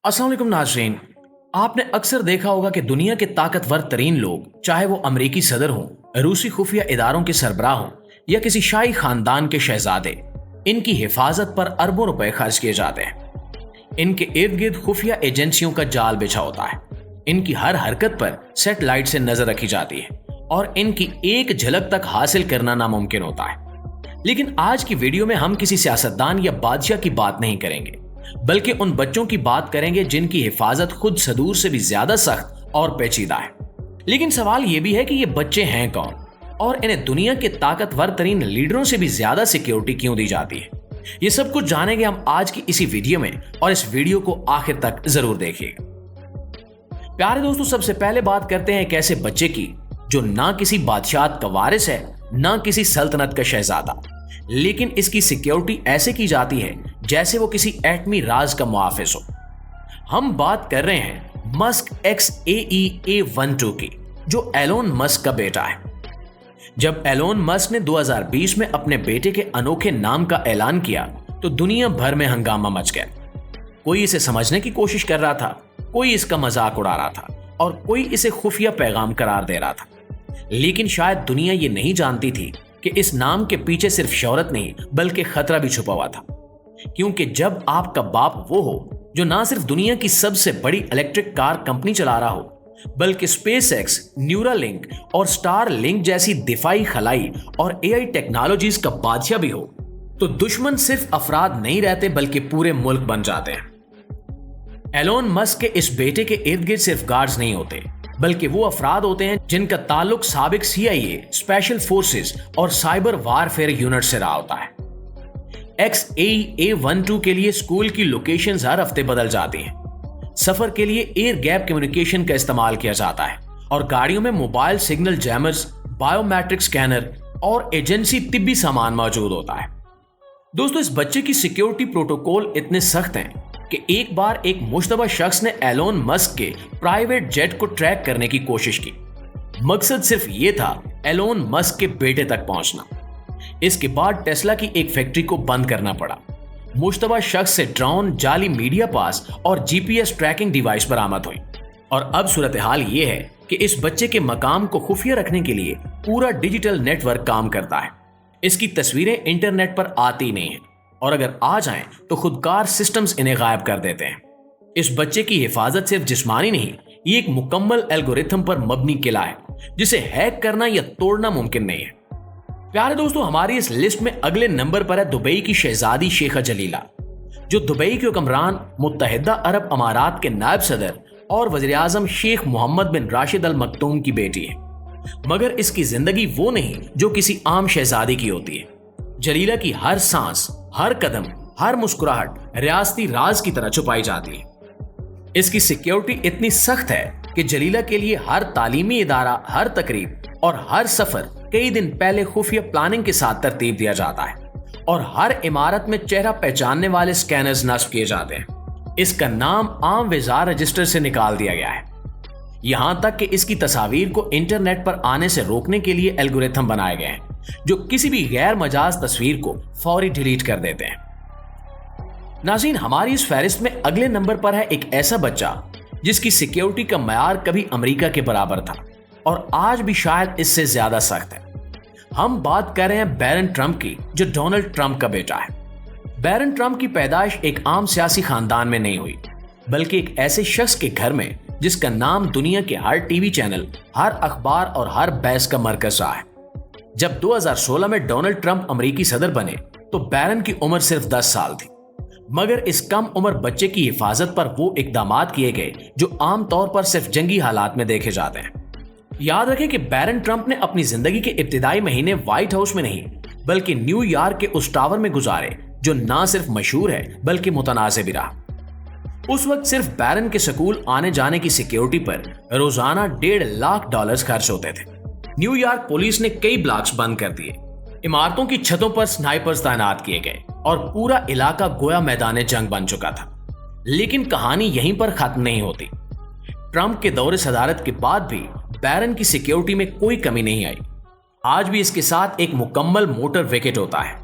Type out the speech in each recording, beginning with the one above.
अस्सलाम वालेकुम नाज़रीन। आपने अक्सर देखा होगा कि दुनिया के ताकतवर तरीन लोग, चाहे वो अमरीकी सदर हों, रूसी खुफिया इदारों के सरबराह हों या किसी शाही खानदान के शहजादे, इनकी हिफाजत पर अरबों रुपए खर्च किए जाते हैं। इनके इर्द गिर्द खुफिया एजेंसियों का जाल बिछा होता है। इनकी हर हरकत पर सैटेलाइट से नजर रखी जाती है और इनकी एक झलक तक हासिल करना नामुमकिन होता है। लेकिन आज की वीडियो में हम किसी सियासतदान या बादशाह की बात नहीं करेंगे, बल्कि उन बच्चों की बात करेंगे जिनकी हिफाजत खुद सदूर से भी ज्यादा सख्त और पेचीदा है। लेकिन सवाल यह भी है कि ये बच्चे हैं कौन और इन्हें दुनिया के ताकतवर तरीन लीडरों से भी ज्यादा सिक्योरिटी क्यों दी जाती है। ये सब कुछ जानेंगे हम आज की इसी वीडियो में, और इस वीडियो को आखिर तक जरूर देखिएगा। प्यारे दोस्तों, सबसे पहले बात करते हैं एक ऐसे बच्चे की जो ना किसी बादशाह का वारिस है, ना किसी सल्तनत का शहजादा, लेकिन इसकी सिक्योरिटी ऐसे की जाती है जैसे वो किसी एटमी राज का मुहाफिज हो। हम बात कर रहे हैं मस्क XAEA-12 की, जो एलोन मस्क का बेटा है। जब एलोन मस्क ने 2020 में अपने बेटे के अनोखे नाम का ऐलान किया तो दुनिया भर में हंगामा मच गया। कोई इसे समझने की कोशिश कर रहा था, कोई इसका मजाक उड़ा रहा था और कोई इसे खुफिया पैगाम करार दे रहा था। लेकिन शायद दुनिया ये नहीं जानती थी कि इस नाम के पीछे सिर्फ शोहरत नहीं बल्कि खतरा भी छुपा हुआ था। क्योंकि जब आपका बाप वो हो जो ना सिर्फ दुनिया की सबसे बड़ी इलेक्ट्रिक कार कंपनी चला रहा हो, बल्कि स्पेसएक्स, न्यूरालिंक और स्टारलिंक जैसी दिफाई खलाई और AI टेक्नोलॉजीज का बादशाह भी हो, तो दुश्मन सिर्फ अफराद नहीं रहते बल्कि पूरे मुल्क बन जाते हैं। एलोन मस्क के इस बेटे के इर्द गिर्द सिर्फ गार्ड्स नहीं होते, बल्कि वो अफराद होते हैं जिनका ताल्लुक साबिक CIA, स्पेशल फोर्सेस और साइबर वारफेयर यूनिट से रहा होता है। XAEA-12 के लिए स्कूल की लोकेशंस हर हफ्ते बदल जाती हैं। सफर के लिए एयर गैप कम्युनिकेशन का इस्तेमाल किया जाता है और गाड़ियों में mobile signal jammers, biometric scanner और एजेंसी तिब्बी सामान मौजूद होता है। दोस्तों, इस बच्चे की सिक्योरिटी प्रोटोकॉल इतने सख्त हैं कि एक बार एक मुश्तबा शख्स ने एलोन मस्क के प्राइवेट जेट को ट्रैक करने की कोशिश की। मकसद सिर्फ ये था एलोन मस्क के बेटे तक पहुंचना। इसके बाद टेस्ला की एक फैक्ट्री को बंद करना पड़ा। मुश्तबा शख्स से ड्रोन, जाली मीडिया पास और GPS ट्रैकिंग डिवाइस बरामद हुई। और अब सूरत हाल ये है कि इस बच्चे के मकाम को खुफिया रखने के लिए पूरा डिजिटल नेटवर्क काम करता है। इसकी तस्वीरें इंटरनेट पर आती नहीं है और अगर आ जाएं तो खुदकार सिस्टम्स इन्हें गायब कर देते हैं। इस बच्चे की हिफाजत सिर्फ जिस्मानी नहीं, ये एक मुकम्मल एल्गोरिथम पर मबनी किला है जिसे हैक करना या तोड़ना मुमकिन नहीं है। प्यारे दोस्तों, हमारी इस लिस्ट में अगले नंबर पर है दुबई की शहजादी शेखा जलीला, जो दुबई के हुक्मरान, मुत्तहिदा अरब अमारात के नायब सदर और वज़ीर आज़म शेख मोहम्मद बिन राशिद अल मक्तूम की बेटी है। मगर इसकी जिंदगी वो नहीं जो किसी आम शहजादी की होती है। जलीला की हर सांस, हर कदम, हर मुस्कुराहट रियासती राज की तरह छुपाई जाती है। इसकी सिक्योरिटी इतनी सख्त है कि जलीला के लिए हर तालीमी इदारा, हर तकरीब और हर सफर कई दिन पहले खुफिया प्लानिंग के साथ तरतीब दिया जाता है और हर इमारत में चेहरा पहचानने वाले स्कैनर्स नस्ब किए जाते हैं। इसका नाम आम वीजा रजिस्टर से निकाल दिया गया है। यहां तक कि इसकी तस्वीर को इंटरनेट पर आने से रोकने के लिए एल्गोरिथम बनाए गए हैं जो किसी भी गैर मजाज तस्वीर को फौरी डिलीट कर देते हैं। नाज़रीन, हमारी इस फहरिस्त में अगले नंबर पर है एक ऐसा बच्चा जिसकी सिक्योरिटी का मयार कभी अमेरिका के बराबर था और आज भी शायद इससे ज्यादा सख्त है। हम बात कर रहे हैं बैरन ट्रंप की, जो डोनाल्ड ट्रंप का बेटा है। बैरन ट्रंप की पैदाइश एक आम सियासी खानदान में नहीं हुई, बल्कि एक ऐसे शख्स के घर में जिसका नाम दुनिया के हर टीवी चैनल, हर अखबार और हर बहस का मरकज रहा है। जब 2016 में डोनाल्ड ट्रंप अमेरिकी सदर बने तो बैरन की उम्र सिर्फ 10 साल थी। मगर इस कम उम्र बच्चे की हिफाजत पर वो इकदामात किए गए जो आमतौर पर सिर्फ जंगी हालात में देखे जाते हैं। याद रखें कि बैरन ट्रंप ने अपनी जिंदगी के इब्तिदाई महीने व्हाइट हाउस में नहीं बल्कि न्यूयॉर्क के उस टावर में गुजारे जो ना सिर्फ मशहूर है बल्कि मुतनाज़ भी रहा। उस वक्त सिर्फ बैरन के स्कूल आने जाने की सिक्योरिटी पर रोजाना $1.5 लाख खर्च होते थे। न्यूयॉर्क पुलिस ने कई ब्लॉक्स बंद कर दिए, इमारतों की छतों पर स्नाइपर्स तैनात किए गए और पूरा इलाका गोया मैदान जंग बन चुका था। लेकिन कहानी यहीं पर खत्म नहीं होती। ट्रंप के दौरे सदारत के बाद भी बैरन की सिक्योरिटी में कोई कमी नहीं आई। आज भी इसके साथ एक मुकम्मल मोटर विकेट होता है,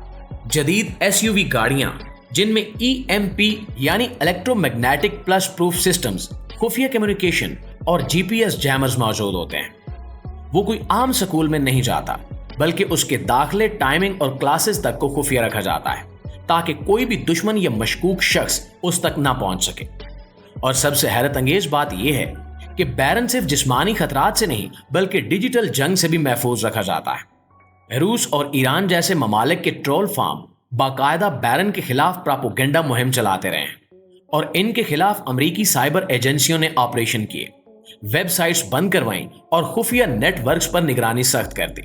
जदीद SUV गाड़ियां, जिनमें EMP यानी इलेक्ट्रोमैग्नेटिक प्लस प्रूफ सिस्टम्स, खुफिया कम्युनिकेशन और GPS जैमर्स मौजूद होते हैं। वो कोई आम स्कूल में नहीं जाता, बल्कि उसके दाखिले, टाइमिंग और क्लासेस तक को खुफिया रखा जाता है ताकि कोई भी दुश्मन या मशकूक शख्स उस तक ना पहुंच सके। और सबसे हैरत अंगेज बात यह है कि बैरन सिर्फ जिस्मानी खतरात से नहीं बल्कि डिजिटल जंग से भी महफूज रखा जाता है। रूस और ईरान जैसे ममालिक के ट्रोल फार्म बाकायदा बैरन के खिलाफ प्रोपेगेंडा मुहिम चलाते रहे हैं और इनके खिलाफ अमेरिकी साइबर एजेंसियों ने ऑपरेशन किए, वेबसाइट्स बंद करवाईं और खुफिया नेटवर्क्स पर निगरानी सख्त कर दी।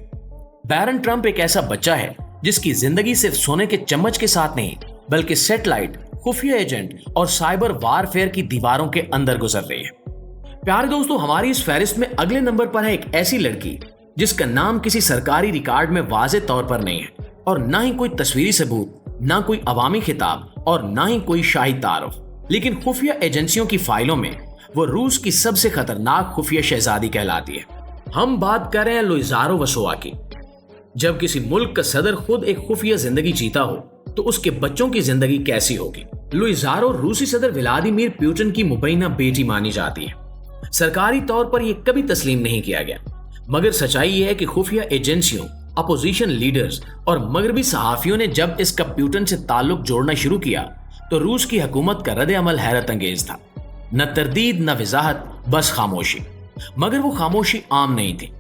बैरन ट्रंप एक ऐसा बच्चा है जिसकी जिंदगी सिर्फ सोने के चम्मच के साथ नहीं बल्कि सैटेलाइट, खुफिया एजेंट और साइबर वारफेयर की दीवारों के अंदर गुजर रही है। प्यारे दोस्तों, हमारी इस फहरिस्त में अगले नंबर पर है एक ऐसी लड़की जिसका नाम किसी सरकारी रिकॉर्ड में वाज़े तौर पर नहीं है और ना ही कोई तस्वीरी सबूत, ना कोई अवामी खिताब और ना ही कोई शाही तारुफ, लेकिन खुफिया एजेंसियों की फाइलों में वो रूस की सबसे खतरनाक खुफिया शहजादी कहलाती है। हम बात कर रहे हैं लुइजारो वसोवा की। जब किसी मुल्क का सदर खुद एक खुफिया जिंदगी जीता हो तो उसके बच्चों की जिंदगी कैसी होगी। लुइजारो रूसी सदर व्लादिमीर पुतिन की मुबैना बेटी मानी जाती है। सरकारी तौर पर यह कभी तस्लीम नहीं किया गया, मगर सच्चाई यह है कि खुफिया एजेंसियों, अपोजिशन लीडर्स और मगरबी सहाफियों ने जब इसका पुतिन से ताल्लुक जोड़ना शुरू किया तो रूस की हुकूमत का रद्द अमल हैरत अंगेज था। न तरदीद, न वजाहत, बस खामोशी। मगर वो खामोशी आम नहीं थी।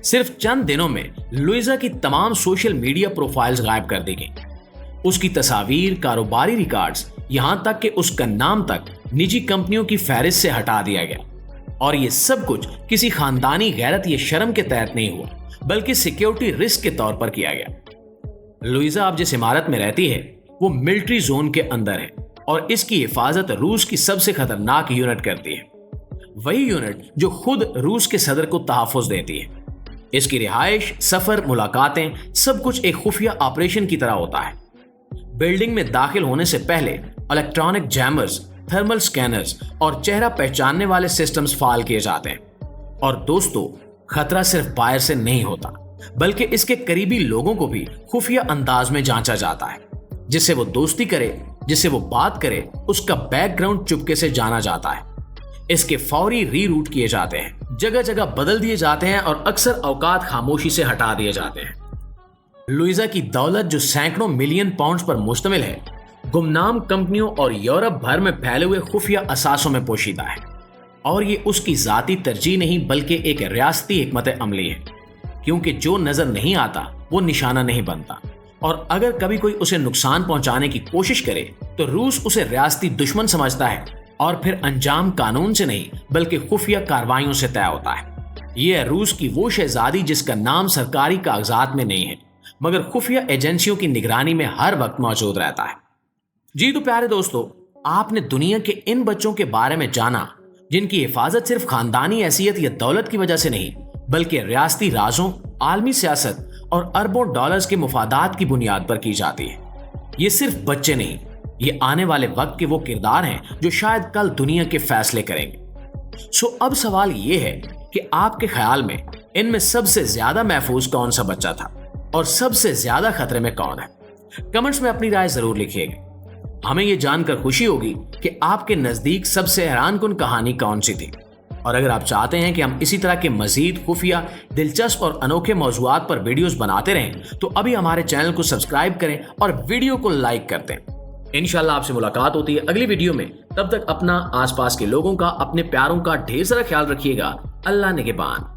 सिर्फ चंद दिनों में लुइजा की तमाम सोशल मीडिया प्रोफाइल्स गायब कर दी गई। उसकी तस्वीर, कारोबारी रिकॉर्ड्स, यहां तक कि उसका नाम तक निजी कंपनियों की फहरिस्त से हटा दिया गया। और ये सब कुछ किसी खानदानी गैरत या शर्म के तहत नहीं हुआ, बल्कि सिक्योरिटी रिस्क के तौर पर किया गया। लुइजा अब जिस इमारत में रहती है वो मिलिट्री जोन के अंदर है और इसकी हिफाजत रूस की सबसे खतरनाक यूनिट करती है, वही यूनिट जो खुद रूस के सदर को तहफ़्फ़ुज़ देती है। इसकी रिहाइश, सफर, मुलाकातें, सब कुछ एक खुफिया ऑपरेशन की तरह होता है। बिल्डिंग में दाखिल होने से पहले इलेक्ट्रॉनिक जैमर्स, थर्मल स्कैनर्स और चेहरा पहचानने वाले सिस्टम्स फाल किए जाते हैं। और दोस्तों, खतरा सिर्फ बाहर से नहीं होता, बल्कि इसके करीबी लोगों को भी खुफिया अंदाज में जांचा जाता है। जिससे वो दोस्ती करे, जिससे वो बात करे, उसका बैकग्राउंड चुपके से जाना जाता है। इसके फौरी रीरूट किए जाते हैं, जगह जगह बदल दिए जाते हैं और अक्सर औकात खामोशी से हटा दिए जाते हैं। लुइजा की दौलत, जो सैकड़ों मिलियन पाउंड्स पर मुश्तमिल है, गुमनाम कंपनियों और यूरोप भर में फैले हुए खुफिया असासों में पोशीदा है। और ये उसकी जाती तरजीह नहीं बल्कि एक रियासती हिकमत अमली है, क्योंकि जो नजर नहीं आता वो निशाना नहीं बनता। और अगर कभी कोई उसे नुकसान पहुंचाने की कोशिश करे तो रूस उसे रियासती दुश्मन समझता है और फिर अंजाम कानून से नहीं बल्कि खुफिया कार्रवाइयों से तय होता है। यह है रूस की वो शहजादी जिसका नाम सरकारी कागजात में नहीं है, मगर खुफिया एजेंसियों की निगरानी में हर वक्त मौजूद रहता है। जी तो प्यारे दोस्तों, आपने दुनिया के इन बच्चों के बारे में जाना जिनकी हिफाजत सिर्फ खानदानी हैसियत या दौलत की वजह से नहीं बल्कि रियासती राजों, आलमी सियासत और अरबों डॉलर्स के मुफादात की बुनियाद पर की जाती है। ये सिर्फ बच्चे नहीं, ये आने वाले वक्त के वो किरदार हैं जो शायद कल दुनिया के फैसले करेंगे। सो अब सवाल ये है कि आपके ख्याल में इनमें सबसे ज्यादा महफूज कौन सा बच्चा था और सबसे ज्यादा खतरे में कौन है? कमेंट्स में अपनी राय जरूर लिखिएगा। हमें यह जानकर खुशी होगी कि आपके नजदीक सबसे हैरानकुन कहानी कौन सी थी। और अगर आप चाहते हैं कि हम इसी तरह के मजीद खुफिया, दिलचस्प और अनोखे मौज़ूआत पर वीडियोस बनाते रहें तो अभी हमारे चैनल को सब्सक्राइब करें और वीडियो को लाइक कर दें। इंशाल्लाह आपसे मुलाकात होती है अगली वीडियो में। तब तक अपना, आसपास के लोगों का, अपने प्यारों का ढेर सारा ख्याल रखिएगा। अल्लाह निगहबान।